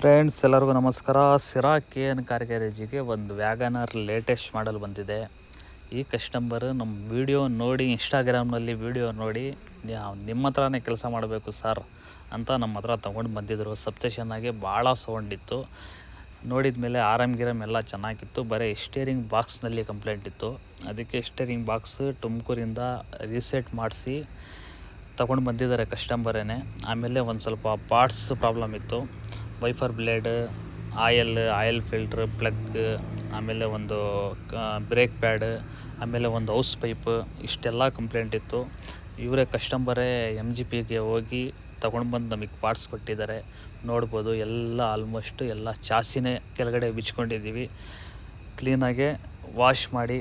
Friends ಎಲ್ಲರಿಗೂ ನಮಸ್ಕಾರ. ಸಿರಾ KN car ಗ್ಯಾರೇಜಿಗೆ ಒಂದು ವ್ಯಾಗನರ್ ಲೇಟೆಸ್ಟ್ ಮಾಡಲ್ ಬಂದಿದೆ. ಈ ಕಸ್ಟಮರ್ ನಮ್ಮ ವಿಡಿಯೋ ನೋಡಿ ಇನ್ಸ್ಟಾಗ್ರಾಮ್ನಲ್ಲಿ ವಿಡಿಯೋ ನೋಡಿ ನಿಮ್ಮ ಹತ್ರನೇ ಕೆಲಸ ಮಾಡಬೇಕು ಸರ್ ಅಂತ ನಮ್ಮ ಹತ್ರ ತೊಗೊಂಡು ಬಂದಿದ್ದರು. ಸಬ್ಸ್ಟೇಷನ್ನಾಗೆ ಭಾಳ ಸೌಂಡ್ ಇತ್ತು. ನೋಡಿದ ಮೇಲೆ ಆರಾಮ್ ಎಲ್ಲ ಚೆನ್ನಾಗಿತ್ತು. ಬರೀ ಸ್ಟೇರಿಂಗ್ ಬಾಕ್ಸ್ನಲ್ಲಿ ಕಂಪ್ಲೇಂಟ್ ಇತ್ತು. ಅದಕ್ಕೆ ಸ್ಟೇರಿಂಗ್ ಬಾಕ್ಸ್ ತುಮಕೂರಿಂದ ರೀಸೆಟ್ ಮಾಡಿಸಿ ತೊಗೊಂಡು ಬಂದಿದ್ದಾರೆ ಕಸ್ಟಮರೇನೆ. ಆಮೇಲೆ ಒಂದು ಸ್ವಲ್ಪ ಪಾರ್ಟ್ಸ್ ಪ್ರಾಬ್ಲಮ್ ಇತ್ತು. Wiper blade, oil filter, plug, ಆಮೇಲೆ ಒಂದು ಬ್ರೇಕ್ ಪ್ಯಾಡ್, ಆಮೇಲೆ ಒಂದು ಹೌಸ್ ಪೈಪ್, ಇಷ್ಟೆಲ್ಲ ಕಂಪ್ಲೇಂಟ್ ಇತ್ತು. ಇವರೇ ಕಸ್ಟಮರೇ MGPಗೆ ಹೋಗಿ ತೊಗೊಂಡು ಬಂದು ನಮಗೆ ಪಾರ್ಟ್ಸ್ ಕೊಟ್ಟಿದ್ದಾರೆ. ನೋಡ್ಬೋದು ಎಲ್ಲ ಆಲ್ಮೋಸ್ಟ್ ಎಲ್ಲ ಚಾಸಿನೇ ಕೆಳಗಡೆ ಬಿಚ್ಕೊಂಡಿದ್ದೀವಿ. ಕ್ಲೀನಾಗೆ ವಾಶ್ ಮಾಡಿ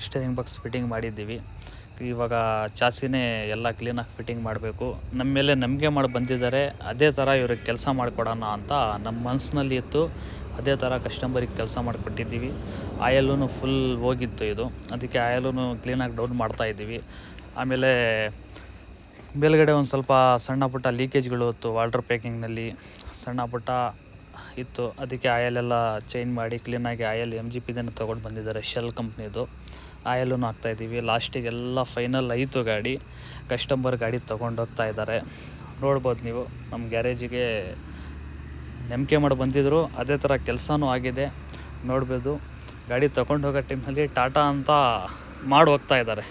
ಸ್ಟೇರಿಂಗ್ ಬಾಕ್ಸ್ ಫಿಟ್ಟಿಂಗ್ ಮಾಡಿದ್ದೀವಿ. ಇವಾಗ ಚಾಸಿನೇ ಎಲ್ಲ ಕ್ಲೀನಾಗಿ ಫಿಟ್ಟಿಂಗ್ ಮಾಡಬೇಕು. ನಮ್ಮ ಮೇಲೆ ನಂಬಿಕೆ ಮಾಡಿ ಬಂದಿದ್ದಾರೆ. ಅದೇ ಥರ ಇವ್ರಿಗೆ ಕೆಲಸ ಮಾಡಿಕೊಡೋಣ ಅಂತ ನಮ್ಮ ಮನಸ್ಸಿನಲ್ಲಿ ಇತ್ತು. ಅದೇ ಥರ ಕಸ್ಟಮರಿಗೆ ಕೆಲಸ ಮಾಡಿಕೊಟ್ಟಿದ್ದೀವಿ. ಆಯಲ್ಲೂ ಫುಲ್ ಹೋಗಿತ್ತು ಇದು. ಅದಕ್ಕೆ ಆಯಲ್ಲೂ ಕ್ಲೀನಾಗಿ ಡೌನ್ ಮಾಡ್ತಾಯಿದ್ದೀವಿ. ಆಮೇಲೆ ಮೇಲ್ಗಡೆ ಒಂದು ಸ್ವಲ್ಪ ಸಣ್ಣ ಪುಟ್ಟ ಲೀಕೇಜ್ಗಳು ಇತ್ತು. ವಾಟರ್ ಪ್ಯಾಕಿಂಗ್ನಲ್ಲಿ ಸಣ್ಣ ಪುಟ್ಟ ಇತ್ತು. ಅದಕ್ಕೆ ಆಯಲೆಲ್ಲ ಚೇಂಜ್ ಮಾಡಿ ಕ್ಲೀನಾಗಿ ಆಯಲ್ MGPದನ್ನು ತೊಗೊಂಡು ಬಂದಿದ್ದಾರೆ, ಶೆಲ್ ಕಂಪ್ನಿದು. ಆಯಲ್ಲೂ ಹಾಕ್ತಾಯಿದ್ದೀವಿ. ಲಾಸ್ಟಿಗೆಲ್ಲ ಫೈನಲ್ ಆಯಿತು ಗಾಡಿ. ಕಸ್ಟಮರ್ ಗಾಡಿ ತೊಗೊಂಡೋಗ್ತಾ ಇದ್ದಾರೆ. ನೋಡ್ಬೋದು ನೀವು, ನಮ್ಮ ಗ್ಯಾರೇಜಿಗೆ ನಂಬಿಕೆ ಮಾಡಿ ಬಂದಿದ್ದರು. ಅದೇ ಥರ ಕೆಲಸನೂ ಆಗಿದೆ. ನೋಡ್ಬೋದು ಗಾಡಿ ತೊಗೊಂಡು ಹೋಗೋ ಟೈಮಲ್ಲಿ ಟಾಟಾ ಅಂತ ಮಾಡಿ ಹೋಗ್ತಾ ಇದ್ದಾರೆ.